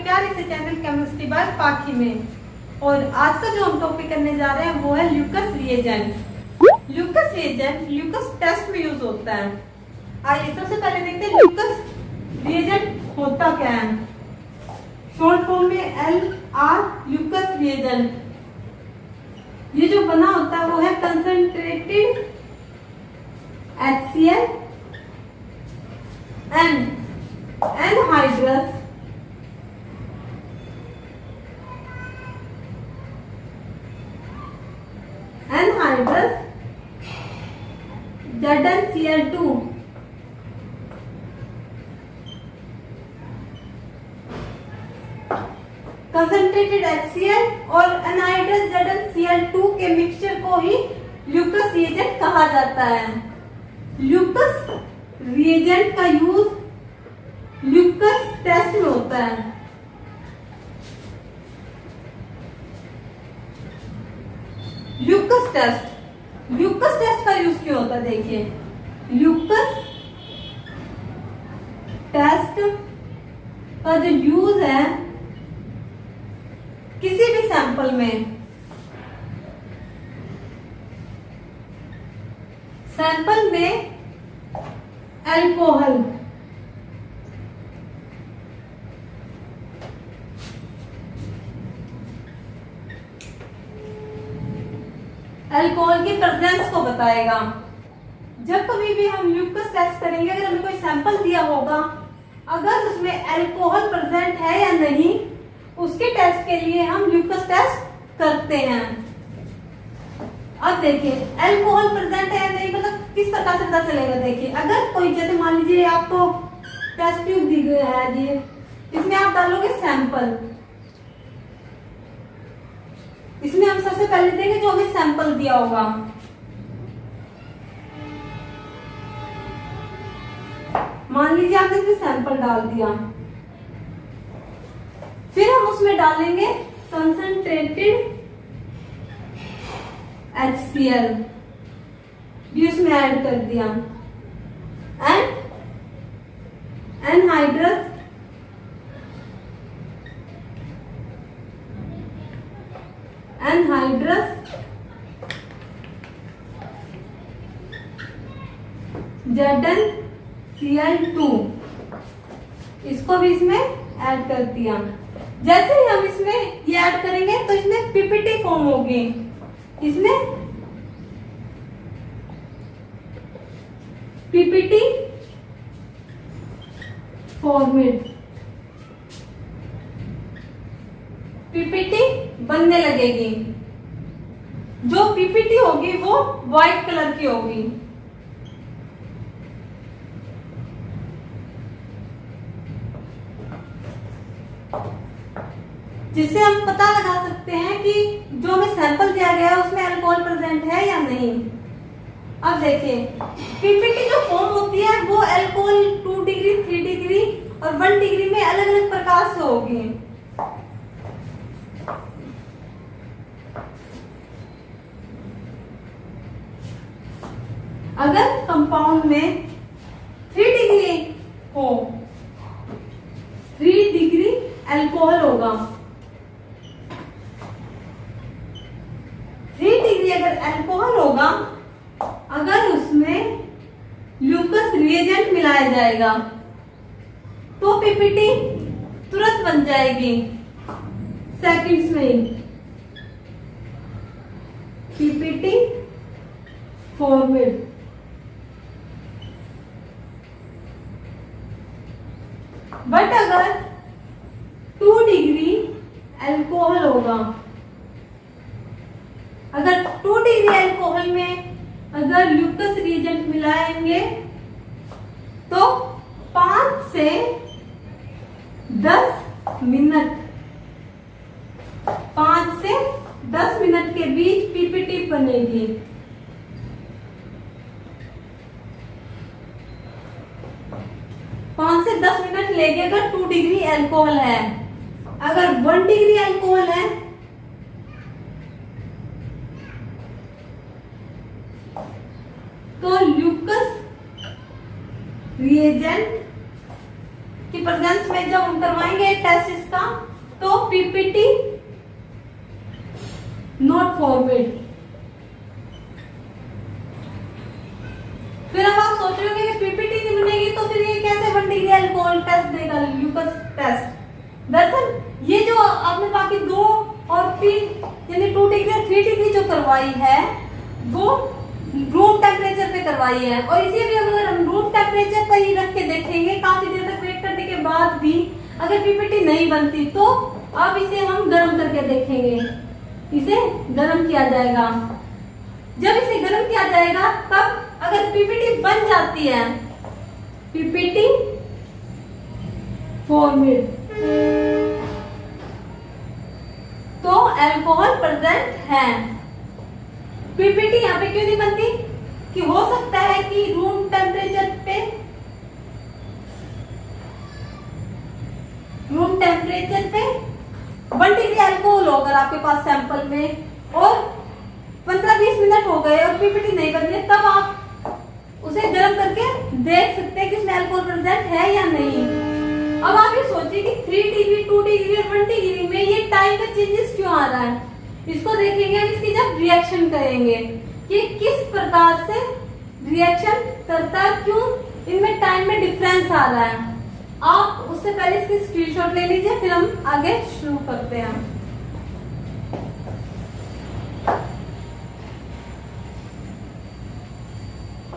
प्यारे से channel chemistry bye पाखी में। और आज का जो हम टॉपिक करने जा रहे हैं वो है Lucas reagent. Lucas reagent Lucas test में यूज होता है। आइए सबसे पहले देखते हैं ल्यूकस रिएजेंट होता क्या है। शॉर्ट फॉर्म में LR ल्यूकस रिएजेंट। ये जो बना होता है वो है concentrated HCl and anhydrous ZnCl2 concentrated HCl और एनहाइड्रस ZnCl2 के मिक्सचर को ही ल्यूकस रिएजेंट कहा जाता है। ल्यूकस रिएजेंट का यूज ल्यूकस टेस्ट में होता है। ल्यूकस टेस्ट का यूज क्यों होता है, देखिए ल्यूकस टेस्ट का जो यूज है किसी भी सैंपल में अल्कोहल की प्रेजेंस को बताएगा। जब कभी भी हम ल्यूकस टेस्ट करेंगे, अगर हमें कोई सैंपल दिया होगा, अगर उसमें अल्कोहल प्रेजेंट है या नहीं, उसके टेस्ट के लिए हम ल्यूकस टेस्ट करते हैं। अब देखिए अल्कोहल प्रेजेंट है या नहीं, मतलब किस प्रकार से पता चलेगा। देखिए अगर कोई, जैसे मान लीजिए आपको टेस्ट ट्यूब दी गई है, ये इसमें आप डालोगे सैंपल। इसमें हम सबसे पहले देखेंगे जो हमें सैंपल दिया होगा। मान लीजिए आपने इसमें सैंपल डाल दिया, फिर हम उसमें डालेंगे कंसंट्रेटेड HCl, भी उसमें ऐड कर दिया, एंड एनहाइड्रस ZnCl2, इसको भी इसमें ऐड कर दिया। जैसे ही हम इसमें ये ऐड करेंगे तो इसमें PPT फॉर्म होगी। इसमें PPT फॉर्मेट, PPT बनने लगेगी। जो PPT होगी वो व्हाइट कलर की होगी। जिससे हम पता लगा सकते हैं कि जो हमें सैंपल दिया गया है उसमें अल्कोहल प्रेजेंट है या नहीं। अब देखिए PPT जो फॉर्म होती है वो अल्कोहल 2 डिग्री, 3 डिग्री और 1 डिग्री में अलग अलग प्रकार से होगी। अगर कंपाउंड में 3 डिग्री हो, 3 डिग्री अल्कोहल होगा। 3 डिग्री अगर अल्कोहल होगा, अगर उसमें ल्यूकस रिएजेंट मिलाया जाएगा तो PPT तुरंत बन जाएगी, सेकंड्स में ही। PPT format. बट अगर 2 डिग्री अल्कोहल होगा, अगर 2 डिग्री अल्कोहल में अगर ल्यूकस रिएजेंट मिलाएंगे तो 5 से 10 मिनट, 5 से 10 मिनट के बीच PPT बनेगी। पांच से 10 मिनट लेगी अगर 2 डिग्री अल्कोहल है। अगर 1 डिग्री अल्कोहल है तो ल्यूकस रिएजेंट की प्रेजेंस में जब हम करवाएंगे टेस्ट इसका पीपीटी नॉट फॉरवर्ड। फिर अब आप सोच रहे हो कि पीपीटी नहीं बनेगी तो फिर ये कैसे 1 डिग्री अल्कोहल टेस्ट देगा, ल्यूकस टेस्ट। दरअसल ये जो आपने बाकी 2 और 3 यानी 2 डिग्री और 3 डिग्री जो करवाई है वो रूम टेम्परेचर पे करवाई है, और इसी भी अगर हम रूम टेम्परेचर पर ही रख के देखेंगे काफी देर तक वेट करने के बाद भी अगर पीपीटी नहीं बनती तो अब इसे हम गर्म करके देखेंगे। इसे गर्म किया जाएगा। जब इसे गर्म किया जाएगा तब अगर पीपीटी बन जाती है, पीपीटी फॉर्मेड, तो अल्कोहल प्रेजेंट है। पीपीटी यहाँ पे क्यों नहीं बनती कि हो सकता है कि रूम टेम्परेचर पे 1 डिग्री अल्कोहल हो अगर आपके पास सैंपल में और 15-20 मिनट हो गए और पीपीटी नहीं बन रही, तब आप उसे गर्म करके देख सकते हैं कि इसमें अल्कोहल प्रेजेंट है या नहीं। अब आप ये सोचिए कि 3 डिग्री 2 डिग्री और 1 डिग्री में ये टाइम का चेंजेस क्यों आ रहा है। इसको देखेंगे हम इसकी जब रिएक्शन करेंगे कि किस प्रकार से रिएक्शन करता है, क्यों इनमें टाइम में डिफरेंस आ रहा है। आप उससे पहले इसकी स्क्रीनशॉट ले लीजिए, फिर हम आगे शुरू करते हैं।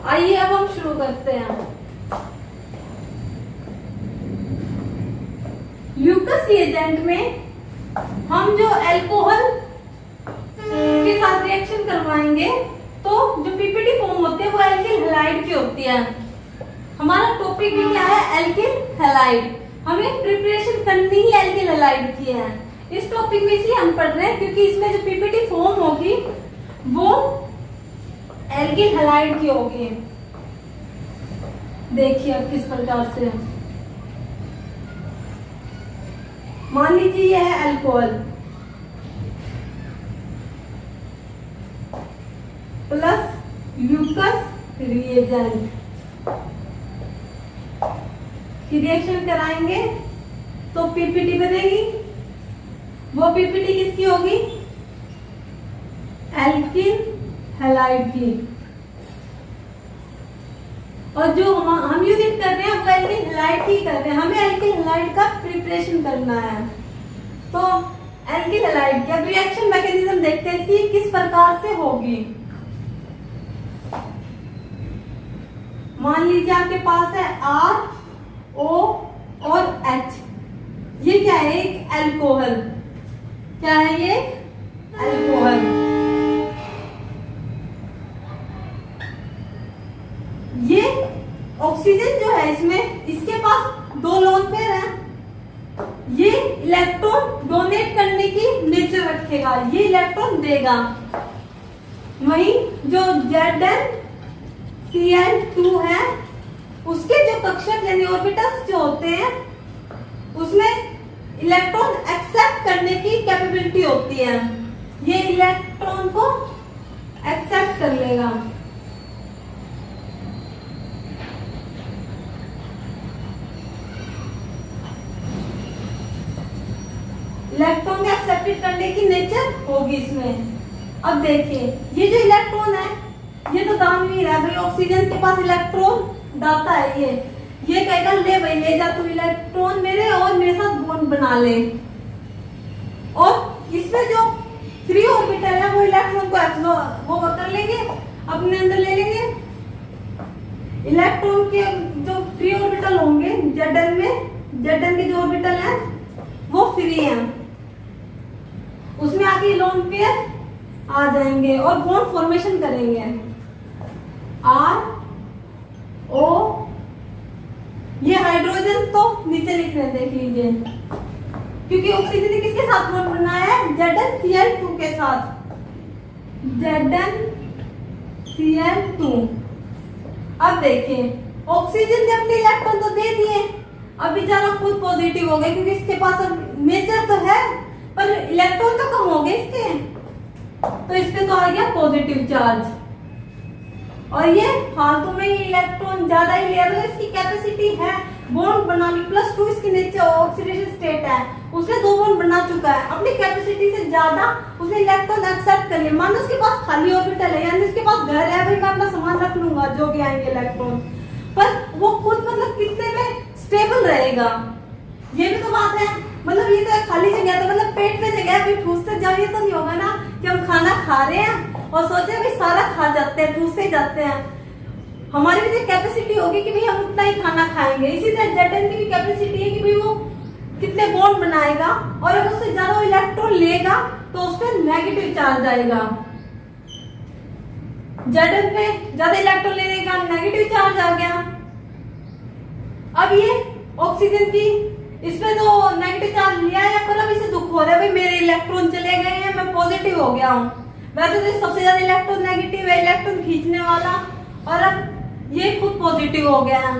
आइए अब हम शुरू करते हैं। ल्यूकस रिएजेंट में हम जो अल्कोहल के साथ रिएक्शन करवाएंगे तो जो पीपीटी फॉर्म होते हैं वो एल्किल हैलाइड की होती है। हमारा टॉपिक भी क्या है, एल्किल हैलाइड। हमें प्रिपरेशन करनी ही एल्किल हैलाइड की है। इस टॉपिक में इसलिए हम पढ़ रहे हैं क्योंकि इसमें जो पीपीटी फॉर्म होगी वो एल्किल हैलाइड की होगी। देखिए अब किस प्रकार से, मान लीजिए यह है अल्कोहल प्लस ल्यूकस रिएजेंट की रिएक्शन कराएंगे तो पीपीटी बनेगी। वो पीपीटी किसकी होगी, एल्किल हैलाइड की। और जो हम यूनिट कर रहे हैं वो एल्किल हैलाइड की कर रहे हैं। हमें एल्किल हैलाइड का प्रिपरेशन करना है। तो एल्किल हैलाइड की अब रिएक्शन मैकेनिज्म देखते हैं कि किस प्रकार से होगी। मान लीजिए आपके पास है R, O और H। ये क्या है, एक अल्कोहल। क्या है ये, अल्कोहल। ये ऑक्सीजन जो है इसमें, इसके पास 2 लोन पेयर है। ये इलेक्ट्रॉन डोनेट करने की नेचर रखेगा, ये इलेक्ट्रॉन देगा। वहीं जो Zn-Cl2 है उसके जो कक्षक यानी ऑर्बिटल्स जो होते हैं उसमें इलेक्ट्रॉन एक्सेप्ट करने की कैपेबिलिटी होती है। ये इलेक्ट्रॉन को एक्सेप्ट कर लेगा। इलेक्ट्रॉन को एक्सेप्ट करने की नेचर होगी इसमें। अब देखिए ये जो इलेक्ट्रॉन है ये तो दानवीर है भाई, ऑक्सीजन के पास इलेक्ट्रॉन दाता है। ये कहेगा ले भाई ले जा तू इलेक्ट्रॉन मेरे और मेरे साथ बॉन्ड बना ले। और इसमें जो फ्री ऑर्बिटल है वो इलेक्ट्रॉन को वो कर लेंगे, अपने अंदर ले लेंगे। इलेक्ट्रॉन के जो फ्री ऑर्बिटल होंगे Zn में, Zn के जो ऑर्बिटल है वो फ्री है, उसमें आगे लोन पेयर आ जाएंगे और बॉन्ड फॉर्मेशन करेंगे। R O, ये हाइड्रोजन तो नीचे लिख रहे हैं, देख लीजिए, क्योंकि ऑक्सीजन ने किसके साथ बॉन्ड बनाया है, ZnCl2 के साथ। ZnCl2। अब देखिए ऑक्सीजन ने अपने इलेक्ट्रॉन तो दे दिए, अब बेचारा खुद पॉजिटिव हो गया क्योंकि इसके पास अब नेचर तो है पर इलेक्ट्रॉन तो कम हो गए इसके, तो इस पे तो आ गया पॉजिटिव चार्ज। और ये फालतू में ही इलेक्ट्रॉन ज्यादा ही ले रहा है, इसकी कैपेसिटी है बॉन्ड बनाने +2 इसकी नेचर ऑक्सीडेशन स्टेट है, उसने 2 बॉन्ड बना चुका है, अपनी कैपेसिटी से ज्यादा उसने इलेक्ट्रॉन एक्सेप्ट कर लिया। मान लो उसके पास खाली ऑर्बिटल है, यानी उसके पास घर है, भाई मैं अपना सामान रख लूंगा जो भी आएंगे इलेक्ट्रॉन, पर वो खुद मतलब कितने में स्टेबल रहेगा, ये भी तो बात है। मतलब ये तो खाली जगह, तो मतलब पेट में जगह है, ठूसते जाओ, ये तो नहीं होगा ना कि हम खाना खा रहे हैं और सोचे भाई सारा खा जाते हैं, ठूसते जाते हैं। हमारी भी कैपेसिटी होगी कि भाई हम उतना ही खाना खाएंगे। इसी तरह जेटन की भी कैपेसिटी है कि भाई वो कितने बॉन्ड बनाएगा, और अगर उससे ज्यादा इलेक्ट्रॉन लेगा तो उस पर नेगेटिव चार्ज आएगा। जेटन पे ज्यादा इलेक्ट्रॉन लेने का नेगेटिव चार्ज आ गया। अब ये ऑक्सीजन की इसमें तो नेगेटिव चार्ज लिया है, पर अब इसे दुख हो रहा है, भाई मेरे इलेक्ट्रॉन चले गए हैं, मैं पॉजिटिव हो गया हूँ। वैसे तो सबसे ज्यादा इलेक्ट्रॉन नेगेटिव है, इलेक्ट्रॉन खींचने वाला, और अब ये खुद पॉजिटिव हो गया है।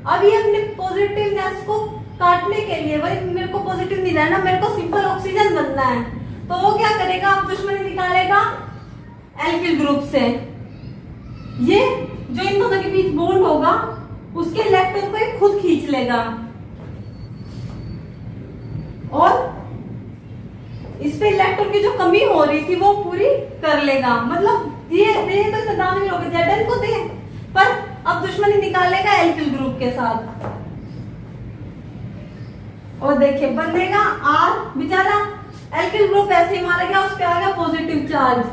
अब ये अपने पॉजिटिवनेस को काटने के लिए, भाई मेरे को पॉजिटिव नहीं रहना, मेरे को सिंपल ऑक्सीजन बनना है, तो वो क्या करेगा, अब दुश्मनी निकालेगा एल्किल ग्रुप से। ये जो इन दोनों के बीच बॉन्ड होगा उसके इलेक्ट्रॉन को ये खुद खींच लेगा और इस पे इलेक्ट्रॉन की जो कमी हो रही थी वो पूरी कर लेगा। मतलब ये दे तो सदान हो गए, जेटन को दे, पर अब दुश्मनी निकालेगा एल्किल ग्रुप के साथ। और देखिए बनेगा आर, बेचारा एल्किल ग्रुप ऐसे ही मारा गया, उस पे आ गया पॉजिटिव चार्ज।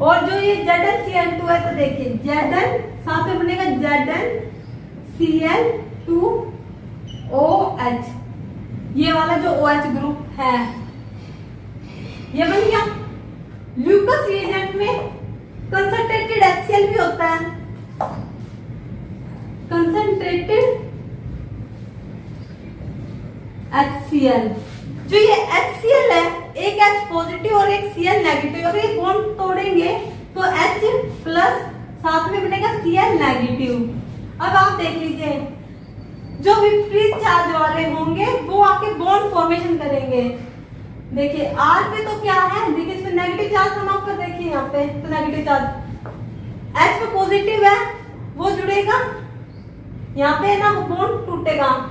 और जो ये ZnCl2 है, तो देखिए Zn साथ में बनेगा ZnCl2OH, ये वाला जो OH ग्रुप है ये बन गया। ल्यूकस रिएजेंट में कंसंट्रेटेड HCl भी होता है, कंसंट्रेटेड HCl। जो ये HCl है, एक H पॉजिटिव और एक Cl नेगेटिव, अगर ये बॉन्ड तोड़ेंगे तो H प्लस साथ में बनेगा Cl नेगेटिव। अब आप देख लीजिए, जो विपरीत चार्ज वाले होंगे वो आके बॉन्ड फॉर्मेशन करेंगे। देखिए R पे तो क्या है, देखिए इसमें नेगेटिव चार्ज हम आपको देखिए यहाँ पे, तो नेगेटिव चार्ज H पे पॉजिटिव है, वो जुड़ेगा यहाँ पे ना, बॉन्ड टूटेगा।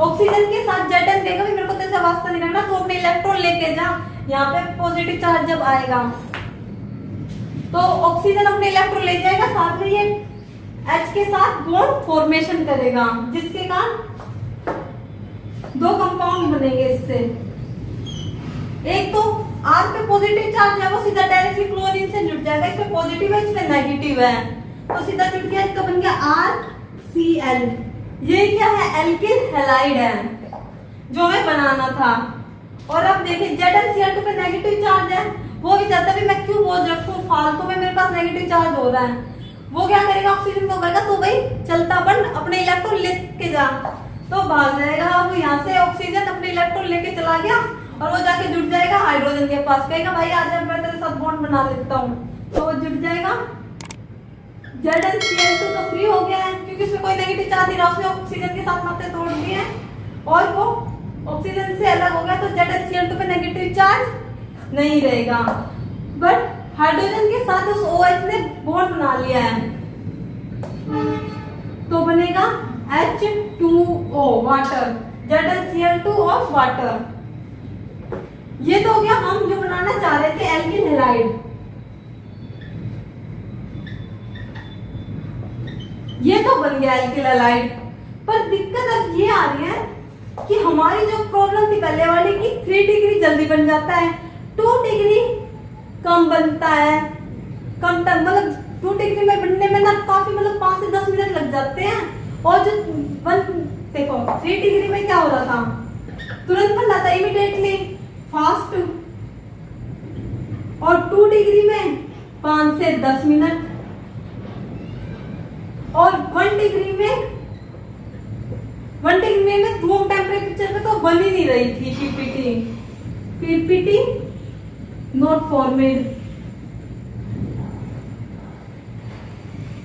ऑक्सीजन के साथ Zn देगा, भी मेरे को तो वास्ता नहीं करना, तो अपने इलेक्ट्रॉन लेके जा, यहाँ पे पॉजिटिव चार्ज जब आएगा तो ऑक्सीजन अपने इलेक्ट्रॉन ले जाएगा, साथ में ये H के साथ बॉन्ड फॉर्मेशन करेगा, जिसके कारण दो कंपाउंड बनेंगे इससे। एक तो R पे पॉजिटिव चार्ज है, वो सीधा डायरेक्टली क्लोरीन से जुड़ जाएगा, इसमें पॉजिटिव है इसमें नेगेटिव है, तो सीधा जुड़ गया, इसका बन गया RCl। ये क्या है, एल्किल हैलाइड है जो हमें बनाना था। और अब देखिए ZnCl2 पे नेगेटिव चार्ज है, वो भी चाहता है मैं क्यों बोझ रखूं फालतू में, मेरे पास नेगेटिव चार्ज हो रहा है। वो क्या करेगा, ऑक्सीजन को कहेगा तो भाई चलता बन, अपने इलेक्ट्रॉन लेके जा, तो भाग जाएगा। अब यहाँ से ऑक्सीजन अपने इलेक्ट्रॉन लेके चला गया और वो जाके जुड़ जाएगा हाइड्रोजन के पास, कहेगा भाई आज मैं तेरे साथ बॉन्ड बना देता हूँ, तो वो जुड़ जाएगा। ZnCl2 तो फ्री हो गया है क्योंकि उसमें कोई नेगेटिव चार्ज नहीं रहा, उसने ऑक्सीजन के साथ नाते तोड़ दिए हैं और वो ऑक्सीजन से अलग हो गया, तो ZnCl2 पे नेगेटिव चार्ज नहीं रहेगा। बट हाइड्रोजन के साथ उस OH ने बॉन्ड बना लिया है, तो बनेगा H2O वाटर, ZnCl2 और वाटर। ये तो हो गया हम जो बनाना चाह रहे थे एल्किल हैलाइड। ये तो बन गया एल्किल हैलाइड, पर दिक्कत अब ये आ रही है कि हमारी जो प्रॉब्लम थी पहले वाली की 3 डिग्री जल्दी बन जाता है, 2 डिग्री कम बनता है, कम टाइम, मतलब 2 डिग्री में बनने में ना काफी मतलब 5 से 10 मिनट लग जाते हैं। और जो देखो 3 डिग्री में क्या हो रहा था, तुरंत बन जाता इमीडिएटली फास्ट, और 2 डिग्री में 5 से 10 मिनट, और 1 डिग्री में रूम टेम्परेचर पे तो बन ही नहीं रही थी पीपीटी नॉट फॉर्मेड,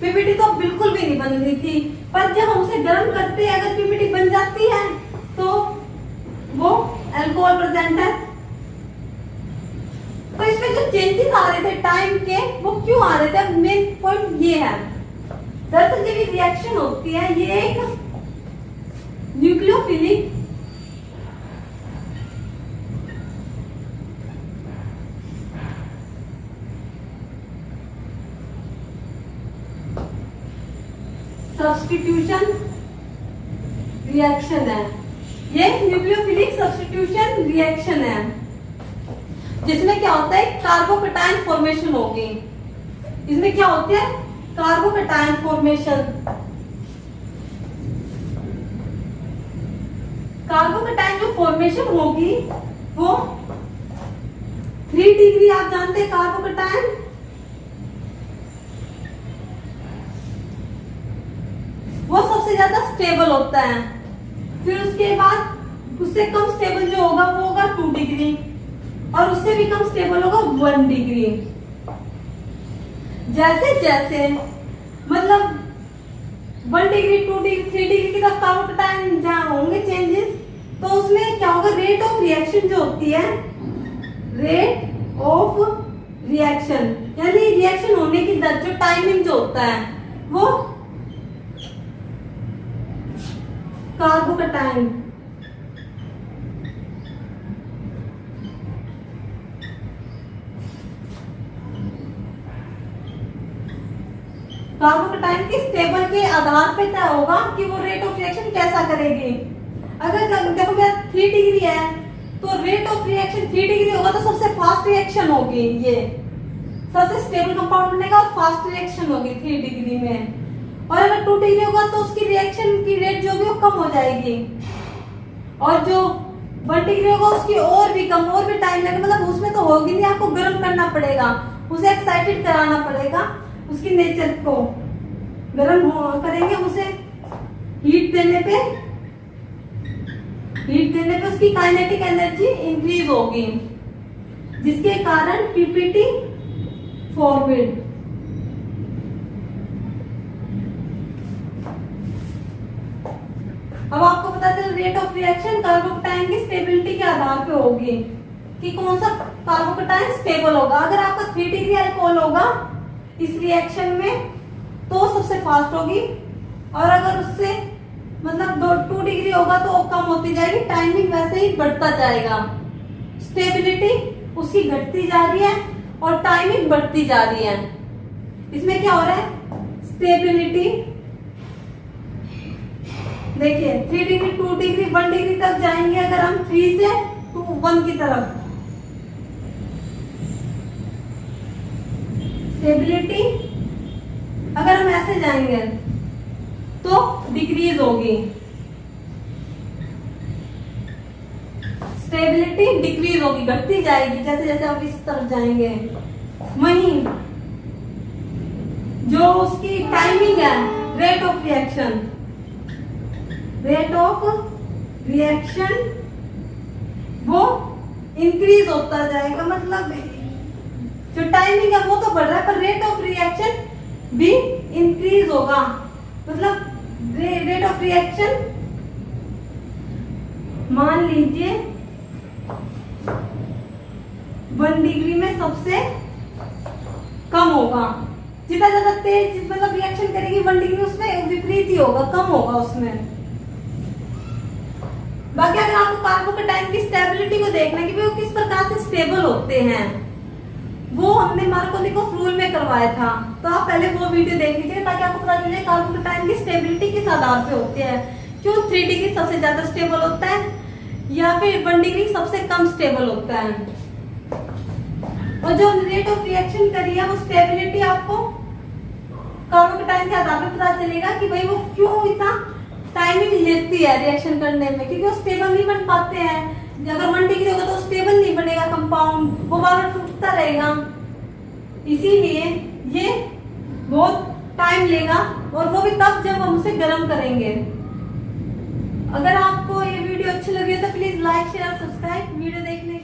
पीपीटी तो बिल्कुल भी नहीं बन रही थी। पर जब हम उसे गर्म करते हैं अगर पीपीटी बन जाती है तो वो अल्कोहल प्रेजेंट है। तो इसमें जो चेंजेस आ रहे थे टाइम के, वो क्यों आ रहे थे, मेन पॉइंट ये है। दरअसल जब ये रिएक्शन होती है, ये एक न्यूक्लियोफिलिक सब्स्टिट्यूशन रिएक्शन है। ये न्यूक्लियोफिलिक सब्स्टिट्यूशन रिएक्शन है, जिसमें क्या होता है, कार्बोकैटायन फॉर्मेशन होगी। इसमें क्या होती है, कार्बोकैटायन फॉर्मेशन। कार्बोकैटायन जो फॉर्मेशन होगी वो 3 डिग्री, आप जानते हैं कार्बोकैटायन, वो सबसे ज्यादा स्टेबल होता है। फिर उसके बाद उससे कम स्टेबल जो होगा वो होगा 2 डिग्री, और उससे भी कम स्टेबल होगा 1 डिग्री। जैसे जैसे मतलब 1 डिग्री, 2 डिग्री, 3 डिग्री की तरफ कार्बोकैटायन जहां होंगे चेंजेस, तो उसमें क्या होगा, रेट ऑफ रिएक्शन जो होती है, रेट ऑफ रिएक्शन यानी रिएक्शन होने की दर, जो टाइमिंग जो होता है वो कार्बोकैटायन कार्बोकैटायन की स्टेबल के आधार पे तय होगा कि वो रेट ऑफ रिएक्शन कैसा करेगी। अगर देखो 3 डिग्री है तो रेट ऑफ रिएक्शन 3 डिग्री होगा तो सबसे फास्ट रिएक्शन होगी, ये सबसे स्टेबल कंपाउंड बनेगा और फास्ट रिएक्शन होगी 3 डिग्री में। और अगर 2 डिग्री होगा तो उसकी रिएक्शन की रेट जो भी वो कम हो जाएगी, और जो 1 डिग्री होगा उसकी और भी कम, और भी टाइम लगेगा, मतलब उसमें तो होगी नहीं, आपको गर्म करना पड़ेगा, उसे एक्साइटेड कराना पड़ेगा, उसकी नेचर को गर्म करेंगे, उसे हीट देने पे उसकी काइनेटिक एनर्जी इंक्रीज होगी, जिसके कारण पीपीटी फॉरवर्ड। अब आपको पता चल रेट ऑफ रिएक्शन कार्बोकैटायन की स्टेबिलिटी के आधार पे होगी कि कौन सा कार्बोकैटायन स्टेबल होगा। अगर आपका 3 डिग्री अल्कोहल होगा इस रिएक्शन में तो सबसे फास्ट होगी, और अगर उससे मतलब 2 डिग्री होगा तो वो कम होती जाएगी, टाइमिंग वैसे ही बढ़ता जाएगा, स्टेबिलिटी उसकी घटती जा रही है और टाइमिंग बढ़ती जा रही है। इसमें क्या हो रहा है, स्टेबिलिटी देखिए 3 डिग्री, 2 डिग्री, 1 डिग्री तक जाएंगे अगर हम 3 से 1 की तरफ, स्टेबिलिटी अगर हम ऐसे जाएंगे तो डिक्रीज होगी, स्टेबिलिटी डिक्रीज होगी, घटती जाएगी जैसे जैसे आप इस तरफ जाएंगे। वहीं जो उसकी टाइमिंग है, रेट ऑफ रिएक्शन वो इंक्रीज होता जाएगा, मतलब जो टाइमिंग है वो तो बढ़ रहा है पर रेट ऑफ रिएक्शन भी इंक्रीज होगा, मतलब रेट ऑफ रिएक्शन मान लीजिए 1 डिग्री में सबसे कम होगा, जितना ज्यादा तेज मतलब रिएक्शन करेगी 1 डिग्री उसमें विपरीत ही होगा, कम होगा उसमें। बाकी अगर आपको कार्बोकैटायन की स्टेबिलिटी को देखना है कि वो किस प्रकार से स्टेबल होते हैं, वो हमने मार्कोनिकोव रूल में करवाया था, तो आप पहले वो वीडियो देख लीजिए ताकि आपको पता चले कार्बोकैटायन की स्टेबिलिटी किस आधार पे होती है, क्यों 3 डिग्री सबसे ज्यादा स्टेबल होता है या फिर 1 डिग्री सबसे कम स्टेबल होता है। और जो रेट ऑफ रिएक्शन करी है वो स्टेबिलिटी आपको कार्बोकैटायन के आधार पे पता चलेगा कि भाई वो क्यों इतना टाइमिंग लेती है रिएक्शन करने में, क्योंकि वो स्टेबल नहीं बन पाते हैं। अगर 1 डिग्री होगा तो स्टेबल नहीं बनेगा कंपाउंड, वो बार-बार टूटता रहेगा, इसीलिए ये बहुत टाइम लेगा, और वो भी तब जब हम उसे गर्म करेंगे। अगर आपको ये वीडियो अच्छी लगी है तो please like share subscribe video देखने